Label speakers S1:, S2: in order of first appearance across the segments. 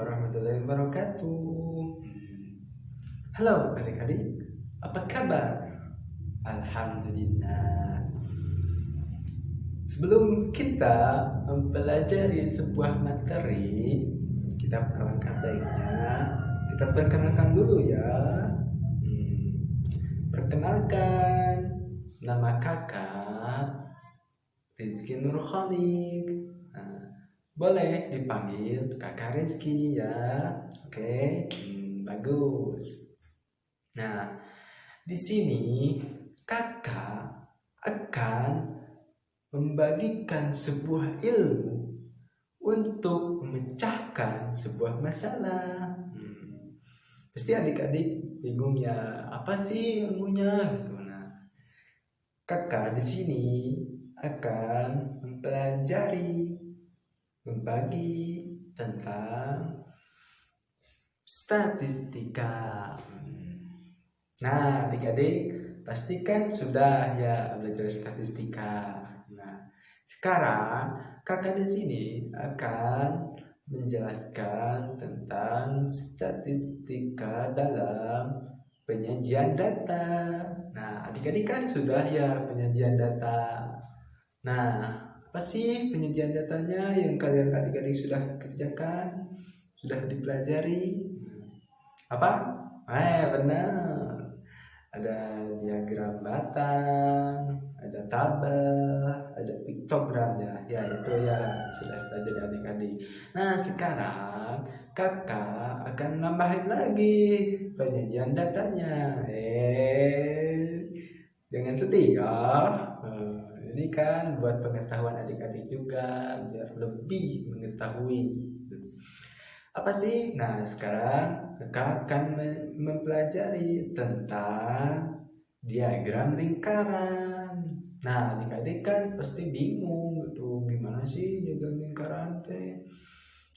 S1: warahmatullahi wabarakatuh. Halo adik-adik, apa kabar? Alhamdulillah. Sebelum kita mempelajari sebuah materi, kita alangkah baiknya kita perkenalkan dulu ya. Perkenalkan, nama kakak Rizky Nurkholik. Boleh dipanggil kakak Rizky ya. Oke, bagus. Nah, di sini kakak akan membagikan sebuah ilmu untuk memecahkan sebuah masalah. Pasti adik-adik bingung ya, apa sih ilmunya gitu. Nah, kakak di sini akan membagi tentang statistika. Nah, adik-adik pastikan sudah ya belajar statistika. Nah, sekarang kakak di sini akan menjelaskan tentang statistika dalam penyajian data. Nah, adik-adik kan sudah ya penyajian data. Nah, apa sih penyajian datanya yang kalian adik-adik sudah kerjakan, sudah dipelajari? Apa? Benar. Ada diagram batang, ada tabel, ada piktogram ya. Ya itu ya sudah pelajari adik-adik. Nah, sekarang kakak akan nambahin lagi penyajian datanya. Jangan sedih ya. Ini kan buat pengetahuan adik-adik juga biar lebih mengetahui. Apa sih? Nah, sekarang kakak akan mempelajari tentang diagram lingkaran. Nah, adik-adik kan pasti bingung gitu, gimana sih diagram lingkaran teh?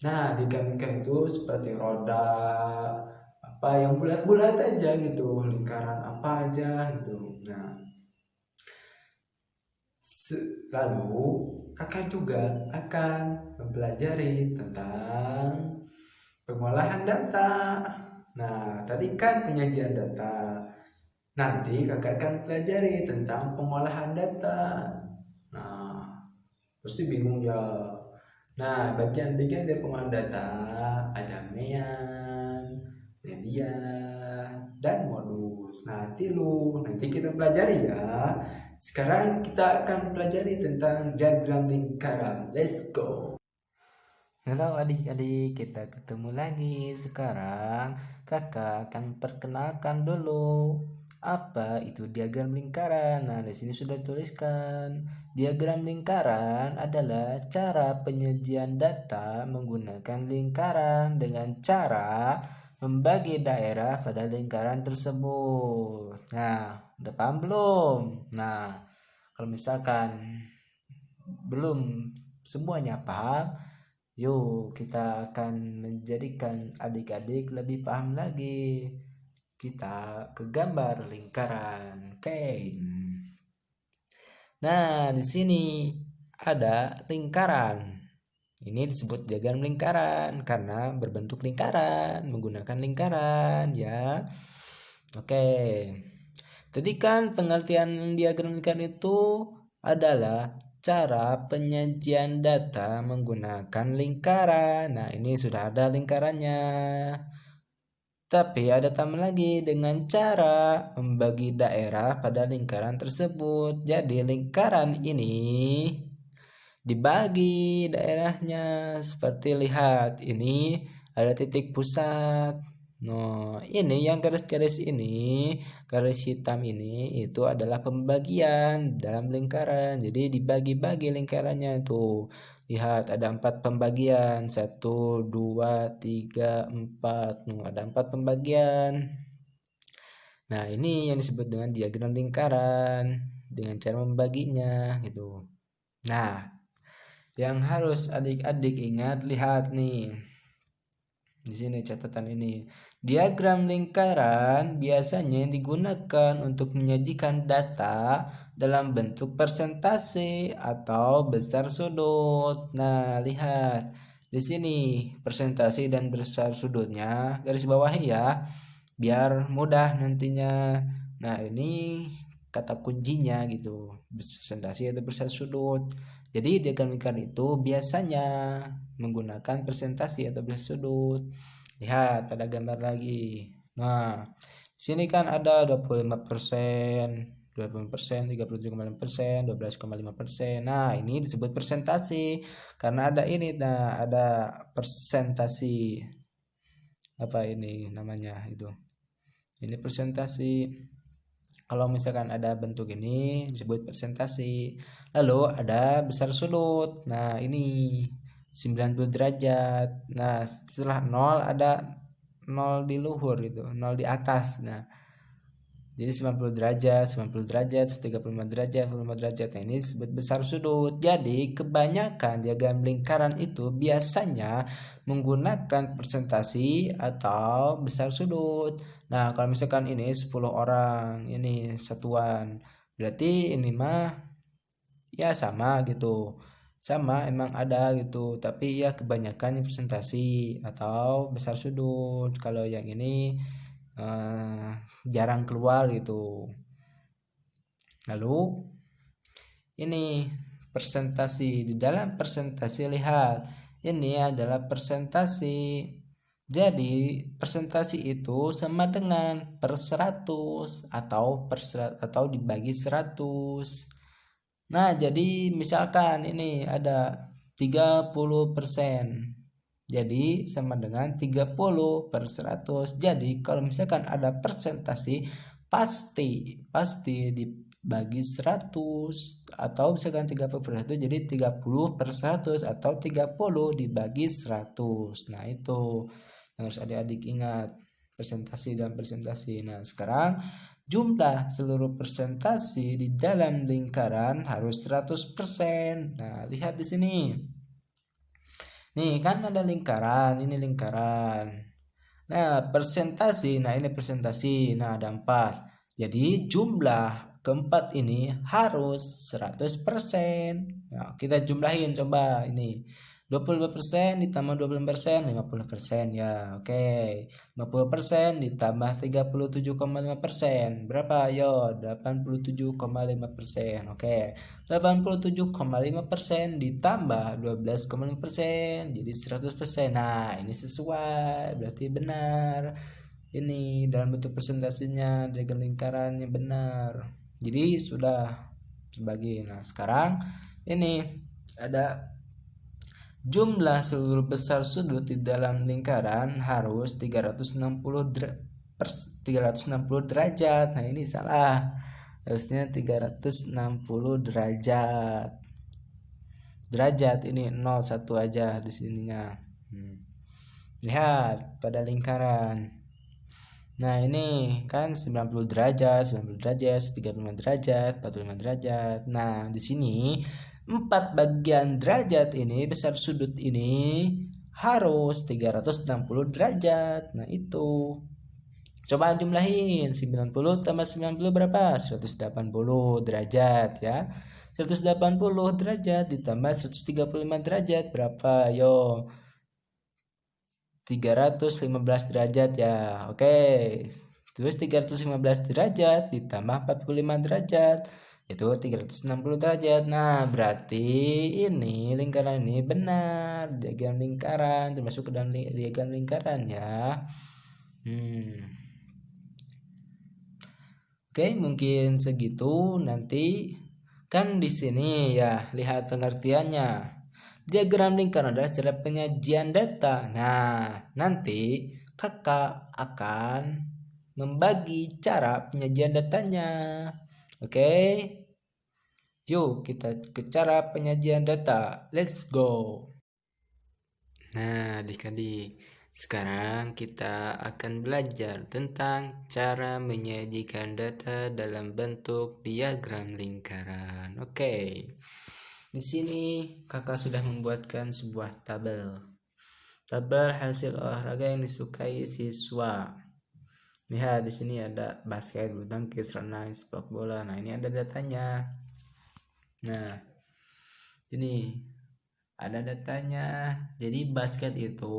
S1: Nah, diagram lingkaran itu seperti roda, apa yang bulat-bulat aja gitu, lingkaran apa aja gitu. Nah, lalu kakak juga akan mempelajari tentang pengolahan data. Nah, tadi kan penyajian data. Nanti kakak akan pelajari tentang pengolahan data. Nah, pasti bingung ya. Nah, bagian-bagian dari pengolahan data ada mean, median, dan modus. Nanti kita pelajari ya. Sekarang kita akan pelajari tentang diagram lingkaran. Let's go.
S2: Halo adik-adik, kita ketemu lagi. Sekarang kakak akan perkenalkan dulu apa itu diagram lingkaran. Nah, di sini sudah tuliskan. Diagram lingkaran adalah cara penyajian data menggunakan lingkaran dengan cara membagi daerah pada lingkaran tersebut. Nah, udah paham belum? Nah, kalau misalkan belum semuanya paham, yuk kita akan menjadikan adik-adik lebih paham lagi. Kita ke gambar lingkaran. Oke. Nah, di sini ada lingkaran. Ini disebut diagram lingkaran karena berbentuk lingkaran, menggunakan lingkaran ya. Oke. Tadi kan pengertian diagram lingkaran itu adalah cara penyajian data menggunakan lingkaran. Nah, ini sudah ada lingkarannya. Tapi ada tambah lagi dengan cara membagi daerah pada lingkaran tersebut. Jadi lingkaran ini dibagi daerahnya seperti lihat ini ada titik pusat. Nah, ini yang garis-garis ini, garis hitam ini itu adalah pembagian dalam lingkaran. Jadi dibagi-bagi lingkarannya itu. Lihat ada 4 pembagian, 1, 2, 3, 4. Nah, ada 4 pembagian. Nah, ini yang disebut dengan diagram lingkaran dengan cara membaginya gitu. Nah, yang harus adik-adik ingat, lihat nih. Di sini catatan ini. Diagram lingkaran biasanya digunakan untuk menyajikan data dalam bentuk persentase atau besar sudut. Nah, lihat. Di sini presentasi dan besar sudutnya garis bawahi ya, biar mudah nantinya. Nah, ini kata kuncinya gitu, presentasi atau besar sudut. Jadi diagram lingkaran itu biasanya menggunakan presentasi atau besar sudut. Lihat pada gambar lagi. Nah, sini kan ada 25%, 20%, 37,5%, 12,5%. Nah, ini disebut presentasi karena ada ini. Nah, ada presentasi apa ini namanya itu. Ini presentasi. Kalau misalkan ada bentuk ini disebut presentasi. Lalu ada besar sudut. Nah, ini 90 derajat. Nah, setelah 0 ada 0 di luhur itu, 0 di atas. Nah, jadi 90 derajat, 90 derajat, 135 derajat, 45 derajat. Nah, ini disebut besar sudut. Jadi kebanyakan diagram lingkaran itu biasanya menggunakan presentasi atau besar sudut. Nah, kalau misalkan ini 10 orang, ini satuan. Berarti ini mah ya sama gitu. Sama emang ada gitu, tapi ya kebanyakan presentasi atau besar sudut. Kalau yang ini jarang keluar gitu. Lalu ini presentasi. Di dalam presentasi lihat, ini adalah presentasi. Jadi presentasi itu sama dengan per 100 atau dibagi 100. Nah, jadi misalkan ini ada 30%. Jadi sama dengan 30 per 100. Jadi kalau misalkan ada presentasi pasti dibagi 100, atau misalkan 30 per 100 jadi 30 per 100 atau 30 dibagi 100. Nah, itu yang harus adik-adik ingat, presentasi dan presentasi. Nah, sekarang jumlah seluruh presentasi di dalam lingkaran harus 100%. Nah, lihat di sini. Nih kan ada lingkaran, ini lingkaran. Nah, presentasi, nah ini presentasi. Nah, ada 4. Jadi jumlah keempat ini harus 100%. Nah, kita jumlahin coba ini. 25% ditambah 25%, 50% ya. Oke. 50% ditambah 37,5%. Berapa? Yo, 87,5%. Oke. 87,5% ditambah 12,5% jadi 100%. Nah, ini sesuai, berarti benar. Ini dalam bentuk presentasinya diagram lingkarannya benar. Jadi sudah terbagi. Nah, sekarang ini ada jumlah seluruh besar sudut di dalam lingkaran harus 360 derajat. Nah, ini salah. Harusnya 360 derajat. Derajat ini 01 aja di sininya. Lihat pada lingkaran. Nah, ini kan 90 derajat, 90 derajat, 35 derajat, 45 derajat. Nah, di sini 4 bagian derajat ini, besar sudut ini harus 360 derajat. Nah, itu. Coba jumlahin, 90 tambah 90 berapa? 180 derajat ya. 180 derajat ditambah 135 derajat berapa? Yo, 315 derajat ya. Oke. Terus 315 derajat ditambah 45 derajat itu 360 derajat. Nah, berarti ini lingkaran ini benar, diagram lingkaran termasuk ke dalam diagram lingkaran ya. Oke, mungkin segitu. Nanti kan di sini ya, lihat pengertiannya. Diagram lingkaran adalah cara penyajian data. Nah, nanti kakak akan membagi cara penyajian datanya. Oke, yuk kita ke cara penyajian data. Let's go. Nah, adik-adik, sekarang kita akan belajar tentang cara menyajikan data dalam bentuk diagram lingkaran. Oke. Di sini kakak sudah membuatkan sebuah tabel. Tabel hasil olahraga yang disukai siswa. Lihat di sini ada basket, bulu tangkis, renang, sepak bola. Nah, ini ada datanya. Nah, ini ada datanya. Jadi basket itu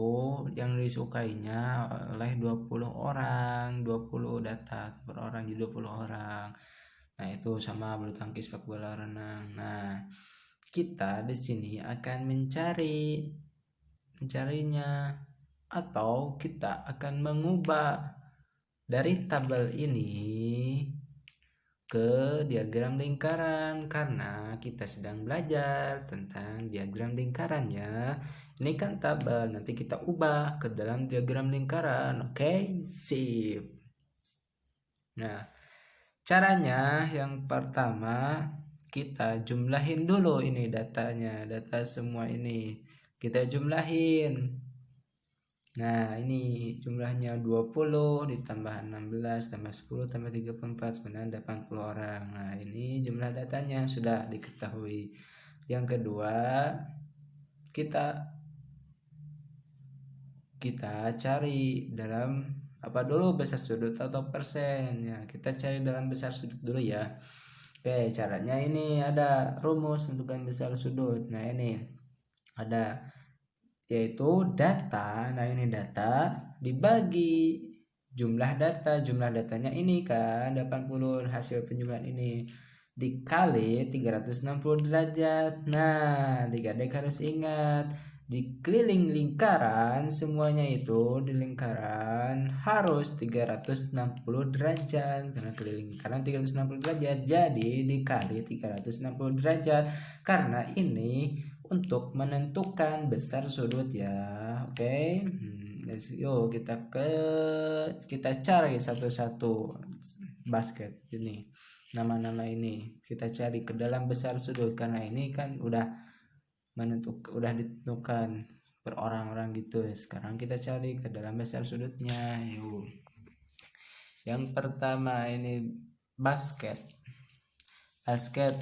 S2: yang disukainya oleh 20 orang, 20 data per orang, jadi 20 orang. Nah, itu sama bulu tangkis, sepak bola, renang. Nah, kita di sini akan mencarinya, atau kita akan mengubah dari tabel ini ke diagram lingkaran, karena kita sedang belajar tentang diagram lingkaran ya. Ini kan tabel, nanti kita ubah ke dalam diagram lingkaran. Oke, sip. Nah, caranya yang pertama kita jumlahin dulu ini datanya, data semua ini kita jumlahin. Nah, ini jumlahnya 20 ditambah 16 tambah 10 tambah 34 sebenarnya 80 orang. Nah, ini jumlah datanya sudah diketahui. Yang kedua, kita cari dalam apa dulu, besar sudut atau persen ya. Kita cari dalam besar sudut dulu ya. Oke, caranya ini ada rumus menentukan besar sudut. Nah, ini ada yaitu data. Nah, ini data dibagi jumlah datanya ini kan 80, hasil penjumlahan ini dikali 360 derajat. Nah, adik-adik harus ingat, di keliling lingkaran semuanya itu di lingkaran harus 360 derajat, karena keliling lingkaran 360 derajat, jadi dikali 360 derajat karena ini untuk menentukan besar sudut ya. Oke, yuk kita cari satu-satu basket ini, nama-nama ini kita cari ke dalam besar sudut, karena ini kan udah ditentukan per orang-orang gitu. Sekarang kita cari ke dalam besar sudutnya. Yuk, yang pertama ini basket,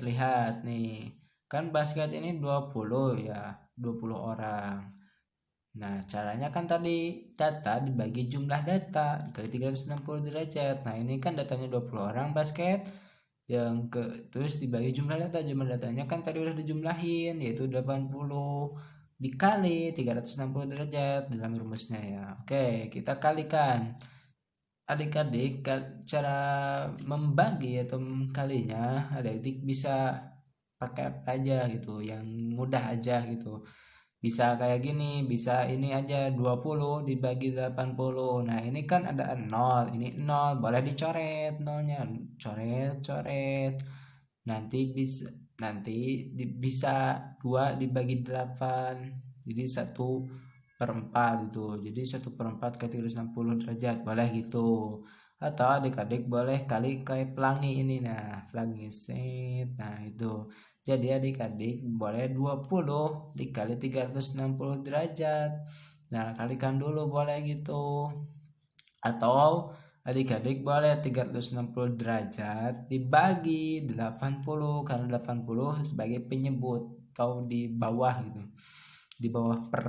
S2: lihat nih kan basket ini 20 ya, 20 orang. Nah, caranya kan tadi data dibagi jumlah data dikali 360 derajat. Nah, ini kan datanya 20 orang basket, terus dibagi jumlah datanya kan tadi udah dijumlahin, yaitu 80 dikali 360 derajat dalam rumusnya ya. Oke, kita kalikan. Adik-adik, cara membagi atau kalinya adik-adik bisa pakai apa aja gitu, yang mudah aja gitu. Bisa kayak gini, bisa ini aja 20 dibagi 80. Nah, ini kan ada 0, ini 0, boleh dicoret nolnya, coret. Nanti bisa 2 dibagi 8. Jadi 1/4 gitu. Jadi 1/4 kali 360 derajat, boleh gitu. Atau adik-adik boleh kali kayak pelangi ini. Nah, pelangi set. Nah, itu. Jadi adik-adik boleh 20 dikali 360 derajat. Nah, kalikan dulu boleh gitu. Atau adik-adik boleh 360 derajat dibagi 80, karena 80 sebagai penyebut atau di bawah gitu. Di bawah per.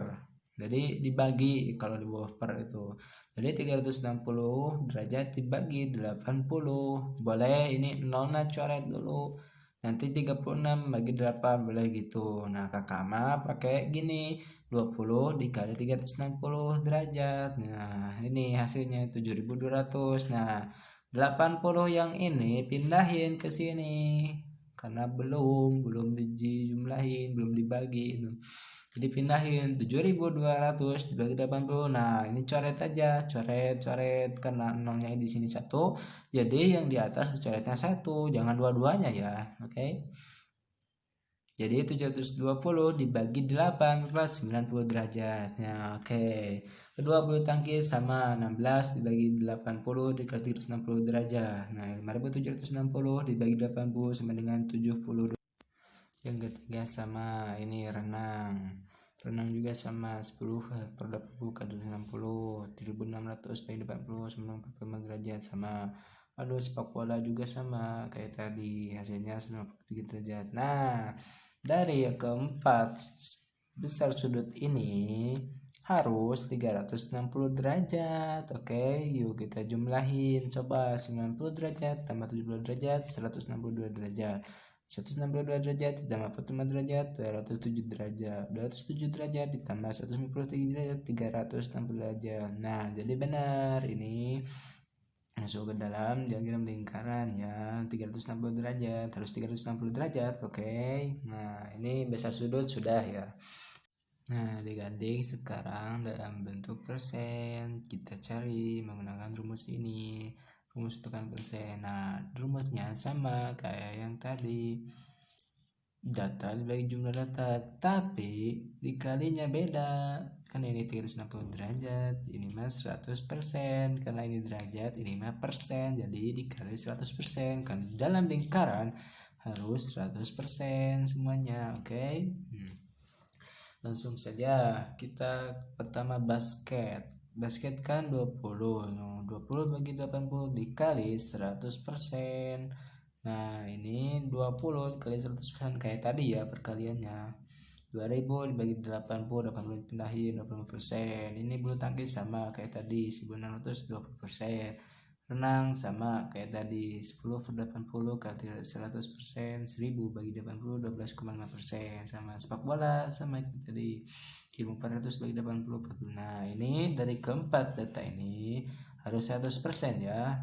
S2: Jadi dibagi kalau di bawah per itu. Jadi 360 derajat dibagi 80. Boleh ini nolnya coret dulu. Nanti 36 bagi 8 boleh gitu. Nah, kakak mah pakai gini, 20 dikali 360 derajat. Nah, ini hasilnya 7.200. Nah, 80 yang ini pindahin ke sini karena belum dijumlahin, belum dibagi itu. Jadi pindahin 7.200 dibagi 80. Nah, ini coret aja, coret karena nolnya di sini 1. Jadi yang di atas dicoretnya 1, jangan dua-duanya ya. Oke. Jadi 720 dibagi 8 plus 90 derajat. Nah, oke. Kedua bulu tangkis sama 16 dibagi 80 dikali 360 derajat. Nah, 5.760 dibagi 80 sama dengan 70. Yang ketiga sama ini renang juga sama 10/80 kali 60, 1600 bagi 80 sama 45 derajat sama. Lalu sepak bola juga sama kayak tadi, hasilnya 93 derajat. Nah, dari keempat besar sudut ini harus 360 derajat. Oke, yuk kita jumlahin. Coba 90 derajat tambah 70 derajat 162 derajat. 162 derajat ditambah 45 derajat 207 derajat 207 derajat ditambah 153 derajat 360 derajat. Nah, jadi benar ini masuk ke dalam diagram lingkaran ya. 360 derajat harus 360 derajat. Oke. Nah, ini besar sudut sudah ya. Nah, adik-adik sekarang dalam bentuk persen kita cari menggunakan rumus ini. Rumus tekan persen. Nah, rumusnya sama kayak yang tadi. Data dibagi jumlah data, tapi dikalinya beda. Kan ini 360 derajat, ini mah 100%. Karena ini derajat, ini mah persen. Jadi dikali 100%. Kan dalam lingkaran harus 100% semuanya. Oke. Langsung saja kita pertama basket. Basket kan 20. 20 bagi 80 dikali 100%. Nah, ini 20 kali 100% kayak tadi ya perkaliannya. 2000 dibagi 80, 80 pindahin 20%. Ini bulu tangkis sama kayak tadi 1600 20%. Renang sama kayak tadi 10 per 80 kali 100%. 1000 bagi 80 12,5%. Sama sepak bola sama kayak tadi 1400 bagi 80 40. Nah, ini dari keempat data ini harus 100% ya.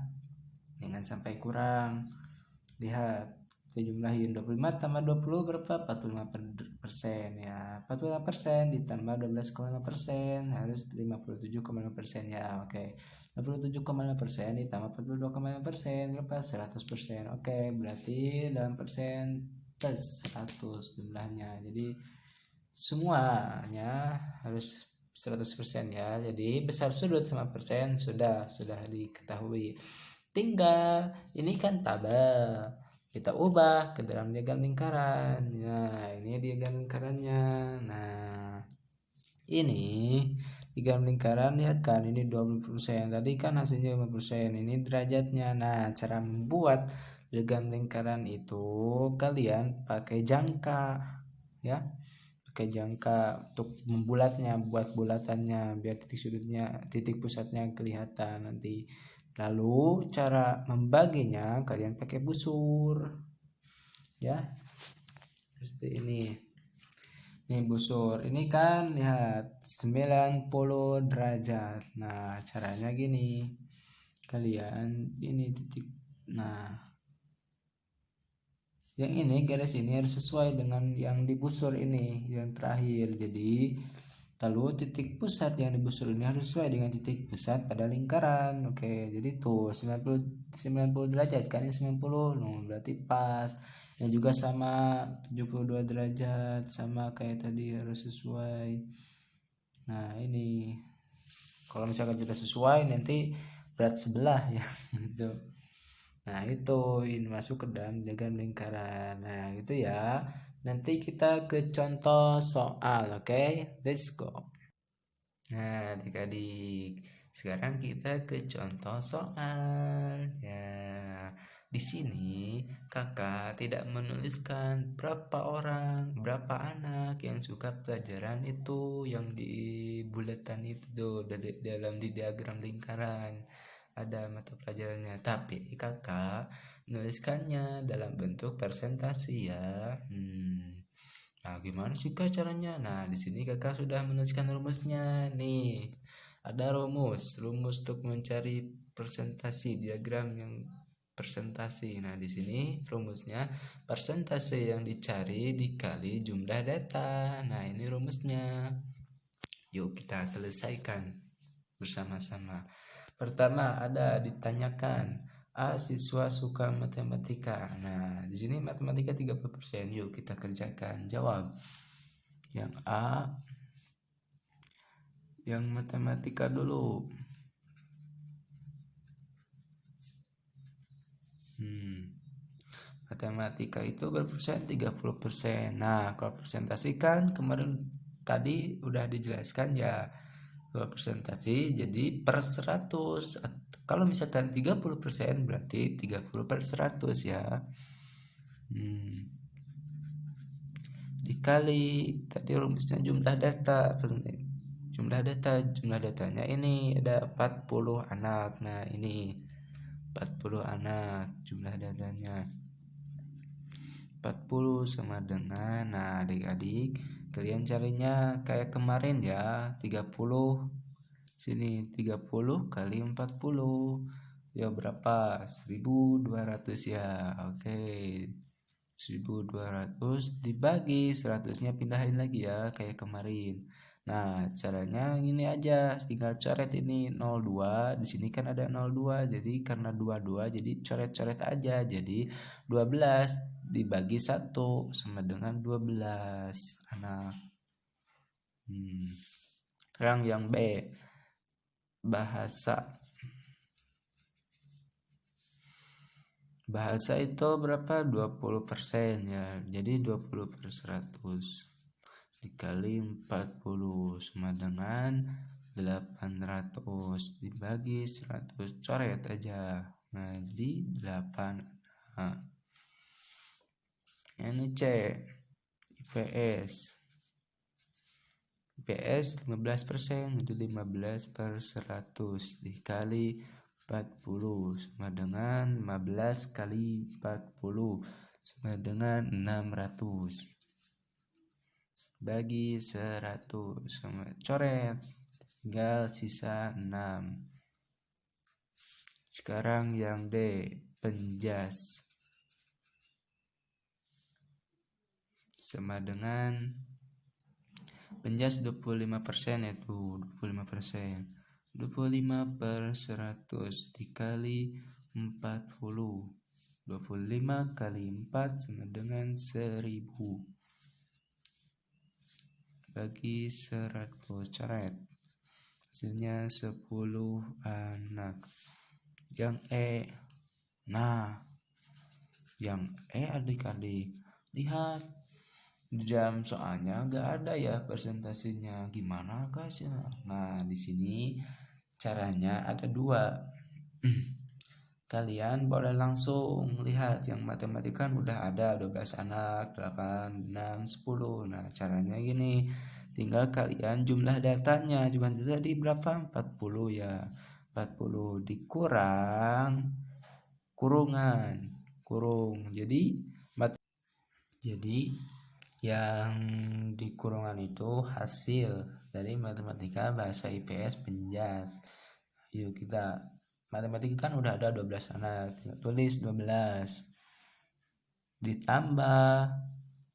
S2: Jangan sampai kurang. Lihat, kita jumlahin 25 tambah 20 berapa? 45% ya. 45% ditambah 12,5% harus 57,5% ya. Oke. 57,5% ditambah 42,5% berapa? 100%. Oke, berarti dalam persen plus 100 jumlahnya. Jadi semuanya harus 100% ya. Jadi besar sudut sama persen sudah diketahui. Tinggal ini kan tabel, kita ubah ke dalam diagram lingkaran. Nah, ini diagram lingkarannya. Nah, ini diagram lingkaran, lihat kan ini 20%. Tadi kan hasilnya 5%. Ini derajatnya. Nah, cara membuat diagram lingkaran itu kalian pakai jangka ya. Pakai jangka untuk membulatnya, buat bulatannya biar titik sudutnya, titik pusatnya kelihatan nanti. Lalu cara membaginya kalian pakai busur ya, seperti ini. Ini busur ini kan lihat 90 derajat. Nah, caranya gini, kalian ini titik, nah yang ini garis ini harus sesuai dengan yang di busur ini yang terakhir. Jadi lalu titik pusat yang dibusur ini harus sesuai dengan titik pusat pada lingkaran. Oke, jadi tuh 90 derajat kan ini 90. Berarti pas. Yang juga sama 72 derajat sama kayak tadi harus sesuai. Nah, ini kalau misalkan sudah sesuai nanti berat sebelah ya gitu. Nah, itu ini masuk ke dalam diagram lingkaran. Nah, gitu ya. Nanti kita ke contoh soal, oke? Let's go. Nah, adik-adik, sekarang kita ke contoh soal. Ya, di sini kakak tidak menuliskan berapa orang, berapa anak yang suka pelajaran itu yang di bulatan itu dalam di diagram lingkaran. Ada mata pelajarannya, tapi kakak menuliskannya dalam bentuk presentasi ya. Nah, gimana sih kak caranya? Nah, di sini kakak sudah menuliskan rumusnya nih. Ada rumus untuk mencari presentasi diagram yang presentasi. Nah, di sini rumusnya persentase yang dicari dikali jumlah data. Nah, ini rumusnya. Yuk kita selesaikan bersama-sama. Pertama ada ditanyakan, A siswa suka matematika. Nah, di sini matematika 30%. Yuk kita kerjakan. Jawab. Yang A, yang matematika dulu. Matematika itu berpersen 30%. Nah, kalau presentasikan kemarin tadi udah dijelaskan ya. Kalau presentasi jadi per 100. Kalau misalkan 30% berarti 30 per 100 ya. Dikali tadi rumusnya jumlah data. Jumlah datanya ini ada 40 anak. Nah, ini 40 anak jumlah datanya. 40 sama dengan, nah adik-adik kalian carinya kayak kemarin ya, 30 sini 30 kali 40 ya berapa, 1200 ya. Oke, 1200 dibagi 100-nya pindahin lagi ya kayak kemarin. Nah, caranya gini aja, tinggal coret ini 02, di sini kan ada 02, jadi karena 22 jadi coret-coret aja. Jadi 12 dibagi 1 sama dengan 12 anak. Sekarang yang B, bahasa. Bahasa itu berapa? 20% ya. Jadi 20 per 100 dikali 40 sama dengan 800 dibagi 100, coret aja. Nah, di 8. Nah, ini C, IPS. IPS 15%, itu 15 per 100 dikali 40 sama dengan 15 kali 40 sama dengan 600 bagi 100 sama coret, tinggal sisa 6. Sekarang yang D, penjas, sama dengan penjas 25% itu 25%. 25 per 100 dikali 40. 25 kali 4 sama dengan 1000 bagi 100, coret, hasilnya 10 anak. Yang E, nah yang E adik-adik lihat jam soalnya nggak ada ya presentasinya, gimana guys ya. Nah, di sini caranya ada dua. Kalian boleh langsung lihat yang matematika kan udah ada 12 anak, 8, 6, 10. Nah, caranya gini. Tinggal kalian jumlah datanya. Jumlah data tadi berapa? 40 ya. 40 dikurang kurungan. Kurung. Jadi yang di kurungan itu hasil dari matematika bahasa IPS penjas. Yuk kita matematika kan udah ada 12 anak, tulis 12 ditambah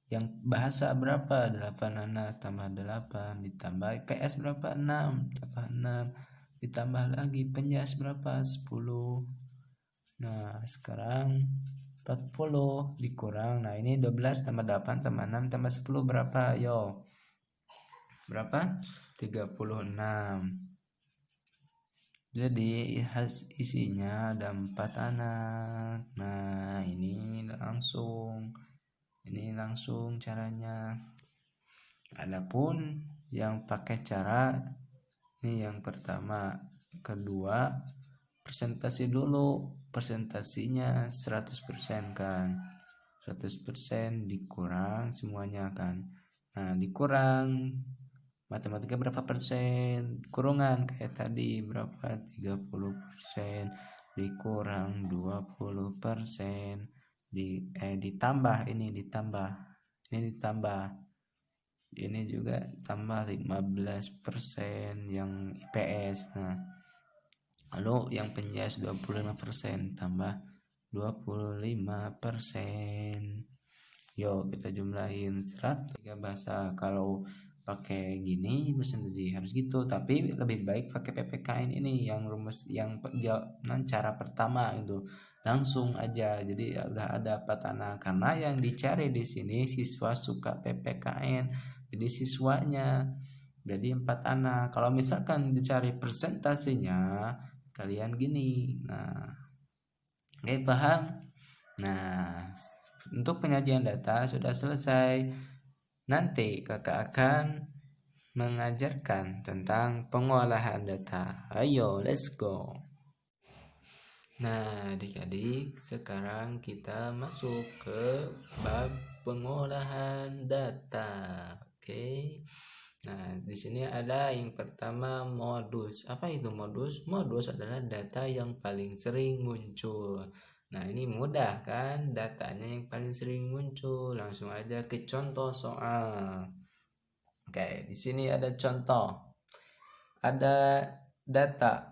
S2: yang bahasa berapa, 8 anak tambah 8 ditambah IPS berapa, 6 tambah 6 ditambah lagi penjas berapa, 10. Nah, sekarang 40 dikurang, nah ini 12 tambah 8 tambah 6 tambah 10 berapa, yo berapa, 36. Jadi isinya ada 4 anak. Nah, ini langsung caranya. Adapun yang pakai cara ini yang pertama, kedua presentasi dulu. Presentasinya 100% kan. 100% dikurang semuanya kan. Nah, dikurang matematika berapa persen, kurungan kayak tadi berapa, 30% dikurang 20%, ditambah ini juga tambah 15% yang IPS. Nah, lalu yang penjas 25% tambah 25%. Yuk kita jumlahin 103 bahasa. Kalau pakai gini presentasi harus gitu, tapi lebih baik pakai PPKN ini yang rumus yang cara pertama itu langsung aja. Jadi udah ada petana, karena yang dicari di sini siswa suka PPKN, jadi siswanya jadi 4 anak. Kalau misalkan dicari presentasinya kalian gini. Nah, oke, paham? Nah, untuk penyajian data sudah selesai. Nanti kakak akan mengajarkan tentang pengolahan data. Ayo, let's go. Nah, adik-adik, sekarang kita masuk ke bab pengolahan data. Oke. Nah, di sini ada yang pertama modus. Apa itu modus? Modus adalah data yang paling sering muncul. Nah, ini mudah kan, datanya yang paling sering muncul. Langsung aja ke contoh soal. Oke, di sini ada contoh. Ada data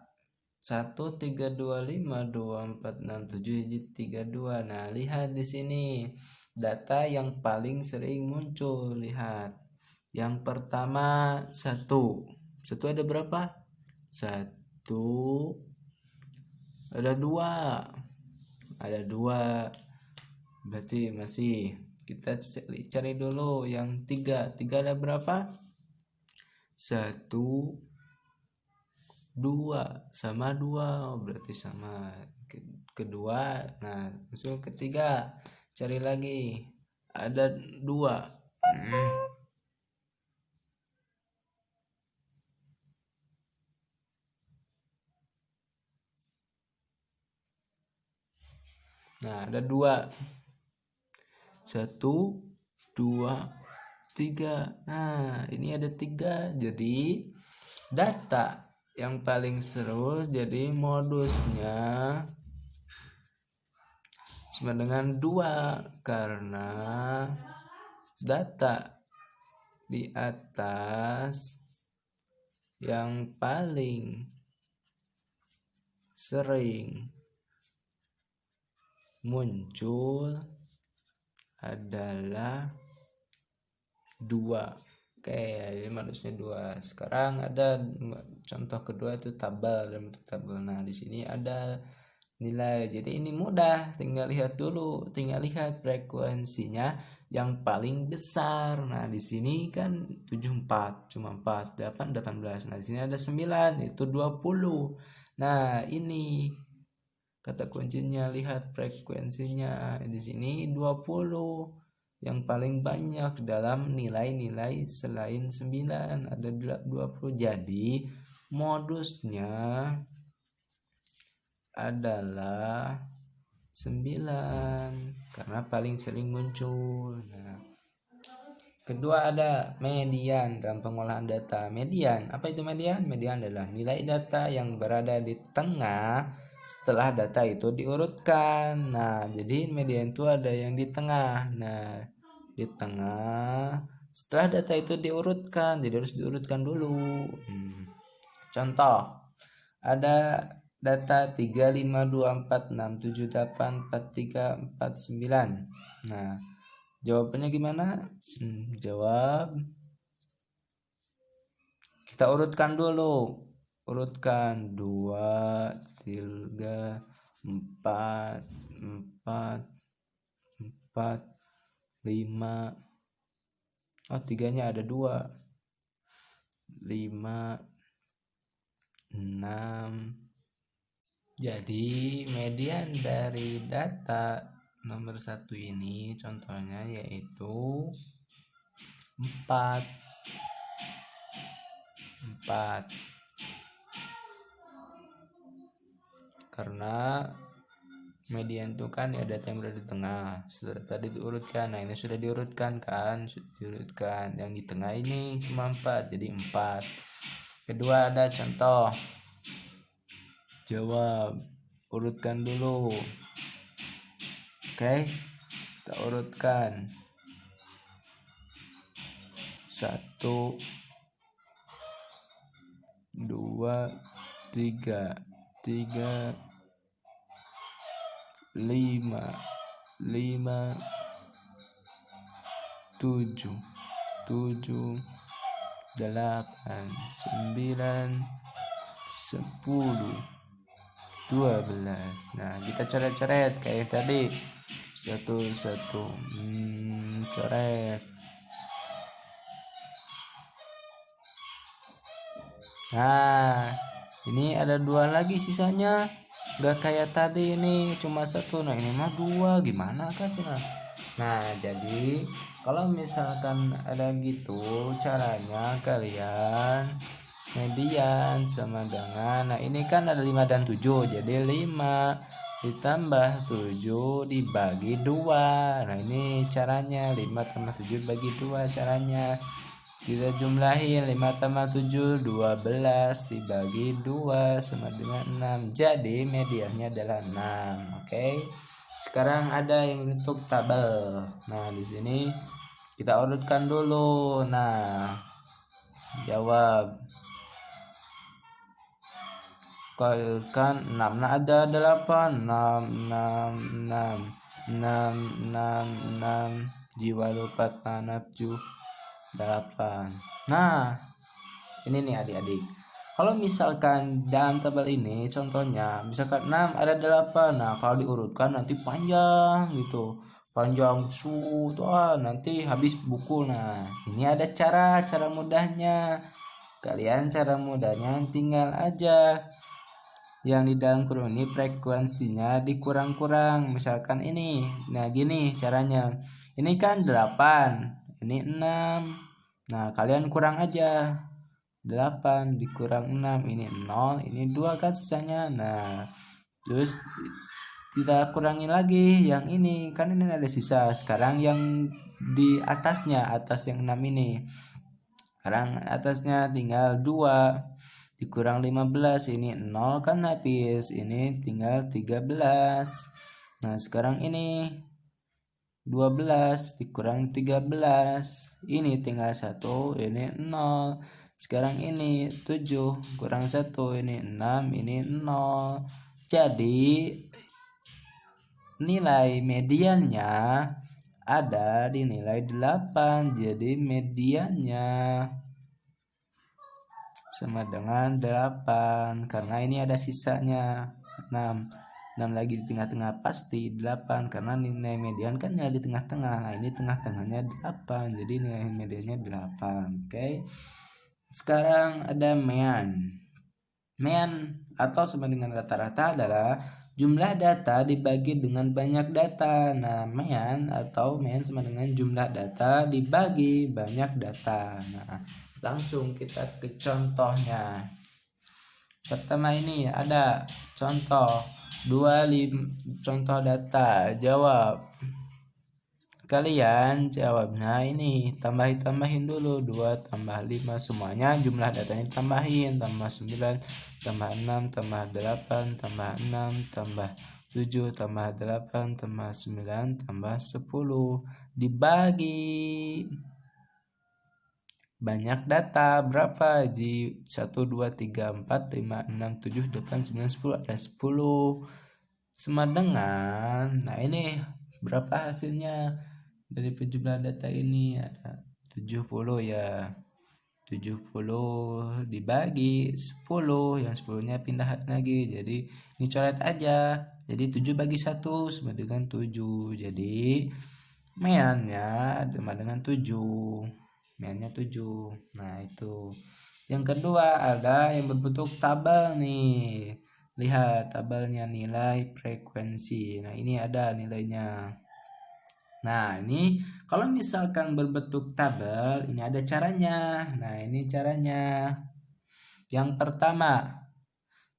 S2: 1, 3, 2, 5, 2, 4, 6, 7, 32. Nah, lihat di sini data yang paling sering muncul. Lihat. Yang pertama 1. 1 ada berapa? 1. Ada 2. Ada 2. Berarti masih. Kita cari dulu yang 3. 3 ada berapa? 1, 2 sama 2. Berarti sama. Kedua. Nah, langsung ketiga. Cari lagi. Ada 2. Nah, ada 2. 1, 2, 3. Nah, ini ada 3. Jadi data yang paling seru, jadi modusnya sama dengan 2 karena data di atas yang paling sering muncul adalah 2. Oke, jadi modusnya 2. Sekarang ada contoh kedua itu tabel, dalam bentuk tabel. Nah, di sini ada nilai. Jadi ini mudah, tinggal lihat dulu, tinggal lihat frekuensinya yang paling besar. Nah, di sini kan 74, cuma 4, 8, 18. Nah, di sini ada 9, itu 20. Nah, ini kata kuncinya, lihat frekuensinya. Di sini 20 yang paling banyak dalam nilai-nilai selain 9, ada 20. Jadi modusnya adalah 9 karena paling sering muncul. Nah, kedua ada median dalam pengolahan data. Median, apa itu median? Median adalah nilai data yang berada di tengah setelah data itu diurutkan. Nah, jadi median itu ada yang di tengah. Nah, di tengah setelah data itu diurutkan, jadi harus diurutkan dulu. Contoh, ada data 3, 5, 2, 4, 6, 7, 8, 4, 3, 4, 9. Nah, jawabannya gimana? Jawab. Kita urutkan dulu. Urutkan 2, 3, 4, 4, 4, 5. Oh, 3-nya ada 2. 5, 6. Jadi median dari data nomor 1 ini contohnya yaitu 4. Karena median itu kan ya data yang berada di tengah. Setelah tadi diurutkan. Nah, ini sudah diurutkan kan? Diurutkan. Yang di tengah ini cuma 4, jadi 4. Kedua ada contoh. Jawab. Urutkan dulu. Oke. Kita urutkan. 1, 2, 3, 3, 5, 5, 7, 7, 8, 9, 10, 12. Nah, kita coret-coret kayak tadi. 1, 1. Coret. Nah, ini ada 2 lagi sisanya. Gak kayak tadi ini cuma 1. Nah, ini mah 2. Gimana kan? Nah, jadi kalau misalkan ada gitu caranya, kalian median sama dengan, nah ini kan ada 5 dan 7. Jadi 5 ditambah 7 dibagi 2. Nah, ini caranya. 5 tambah 7 bagi 2 caranya. Kita jumlahin 5 tambah 7 12 dibagi 2 sama dengan 6. Jadi mediannya adalah 6. Oke. Sekarang ada yang bentuk tabel. Nah, di sini kita urutkan dulu. Nah, jawab. Kan 6. Nah, ada 8. 6 6 6 6 6 6 jiwa lupa tanah 7 8. Nah, ini nih adik-adik. Kalau misalkan dalam tabel ini contohnya misalkan 6 ada 8. Nah, kalau diurutkan nanti panjang gitu. Panjang nanti habis buku. Nah, ini ada cara mudahnya. Kalian cara mudahnya tinggal aja yang di dalam kurung ini frekuensinya dikurang-kurang. Misalkan ini. Nah, gini caranya. Ini kan 8, ini 6. Nah, kalian kurang aja. 8 dikurang 6, ini 0, ini 2 kan sisanya. Nah, terus kita kurangi lagi yang ini, kan ini ada sisa. Sekarang yang di atasnya, atas yang 6 ini. Sekarang atasnya tinggal 2 dikurang 15, ini 0 kan habis, ini tinggal 13. Nah, sekarang ini 12 dikurang 13, ini tinggal 1, ini 0. Sekarang ini 7 kurang 1, ini 6, ini 0. Jadi nilai mediannya ada di nilai 8. Jadi mediannya sama dengan 8 karena ini ada sisanya 6. 6 lagi di tengah-tengah pasti 8 karena nilai median kan nilai di tengah-tengah. Nah, ini tengah-tengahnya 8, jadi nilai mediannya 8. Oke. Sekarang ada mean. Mean atau sama dengan rata-rata adalah jumlah data dibagi dengan banyak data. Nah, mean sama dengan jumlah data dibagi banyak data. Nah, langsung kita ke contohnya. Pertama ini ada contoh 25 contoh data. Jawab. Kalian jawabnya ini tambahin dulu 2 tambah 5 semuanya jumlah datanya tambahin, tambah 9 tambah 6 tambah 8 tambah 6 tambah 7 tambah 8 tambah 9 tambah 10 dibagi banyak data berapa? Ji 1 2 3 4 5 6 7 8 9 10 ada 10 sama dengan. Nah, ini berapa hasilnya? Dari jumlah data ini ada 70 ya. 70 dibagi 10, yang 10-nya pindah lagi. Jadi ini coret aja. Jadi 7 bagi 1 sama dengan 7. Jadi meannya sama dengan 7. Meannya 7. Nah, itu. Yang kedua ada yang berbentuk tabel nih. Lihat tabelnya nilai frekuensi. Nah, ini ada nilainya. Nah, ini kalau misalkan berbentuk tabel, ini ada caranya. Nah, ini caranya. Yang pertama,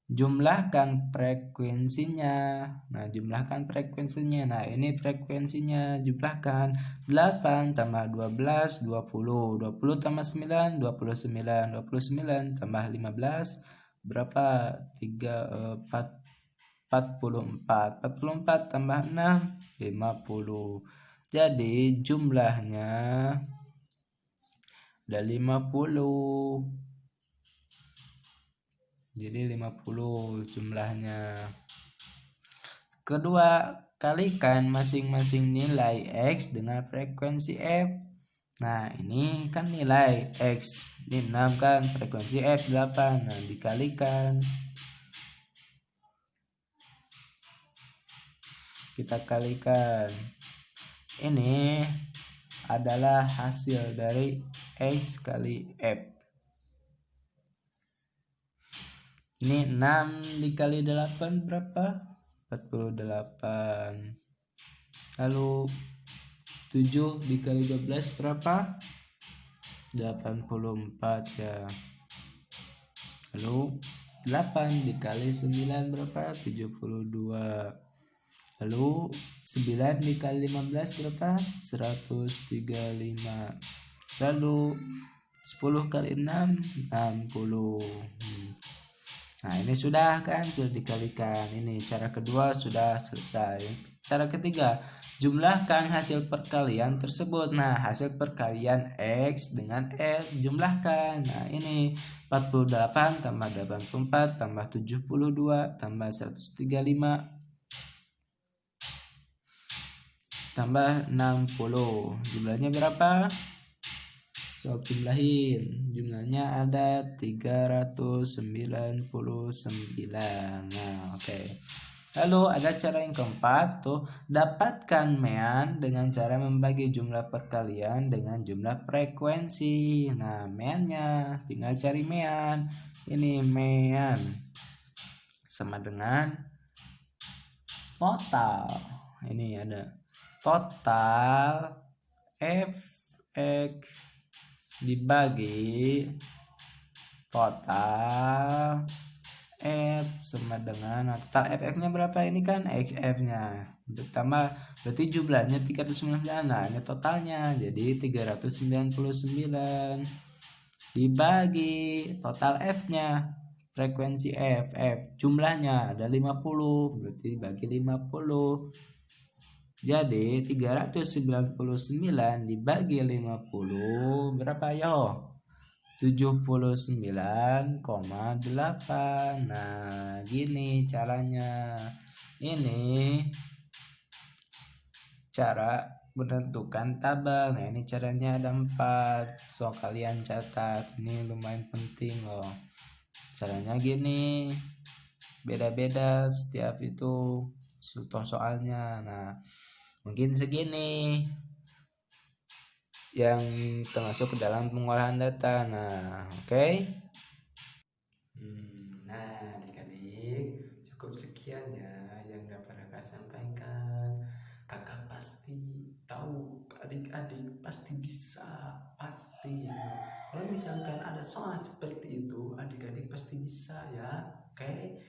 S2: jumlahkan frekuensinya. Nah, jumlahkan frekuensinya. Nah, ini frekuensinya jumlahkan 8 tambah 12 20. 20 tambah 9 29. 29 tambah 15 berapa? 3 44. 44 tambah 6 50. Jadi jumlahnya ada 50. Jadi 50 jumlahnya. Kedua, kalikan masing-masing nilai X dengan frekuensi F. Nah, ini kan nilai X. Ini 6 kan, frekuensi F 8. Nah, dikalikan. Kita kalikan. Ini adalah hasil dari X kali F. Ini 6 dikali 8 berapa? 48. Lalu 7 dikali 12 berapa? 84 ya. Lalu 8 dikali 9 berapa? 72. Lalu 9 dikali 15 berapa? 135. Lalu 10 kali 6 60. Nah, ini sudah kan, sudah dikalikan. Ini cara kedua sudah selesai. Cara ketiga, jumlahkan hasil perkalian tersebut. Nah, hasil perkalian X dengan L jumlahkan. Nah, ini 48 tambah 84 tambah 72 tambah 135 tambah 60. Jumlahnya berapa? Sok jumlahin. Jumlahnya ada 399. Nah, oke. Lalu ada cara yang keempat tuh, dapatkan mean dengan cara membagi jumlah perkalian dengan jumlah frekuensi. Nah, meannya tinggal cari mean. Ini mean sama dengan total. Ini ada total fx dibagi total F sama dengan total FF-nya berapa, ini kan XF-nya ditambah berarti jumlahnya 399. Nah, ini totalnya jadi 399 dibagi total F-nya, frekuensi F jumlahnya ada 50, berarti bagi 50. Jadi 399 dibagi 50 berapa yo? 79,8. Nah, gini caranya. Ini cara menentukan tabel. Nah, ini caranya ada 4. So, kalian catat. Ini lumayan penting loh. Caranya gini. Beda-beda setiap itu soalnya. Nah, mungkin segini yang termasuk ke dalam pengolahan data. Nah, oke.
S1: Nah, adik-adik, cukup sekian ya yang dapat kakak sampaikan. Kakak pasti tahu, adik-adik pasti bisa, pasti. Kalau misalkan ada soal seperti itu, adik-adik pasti bisa ya. Oke,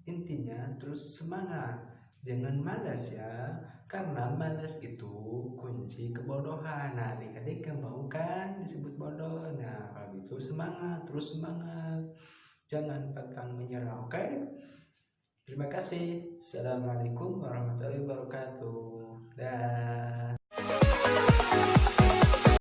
S1: intinya terus semangat, jangan malas ya. Karena malas itu kunci kebodohan. Nah, adik-adik yang mau kan disebut bodoh. Nah, kalau gitu semangat, terus semangat. Jangan pantang menyerah, oke? Terima kasih. Assalamualaikum warahmatullahi wabarakatuh. Dah.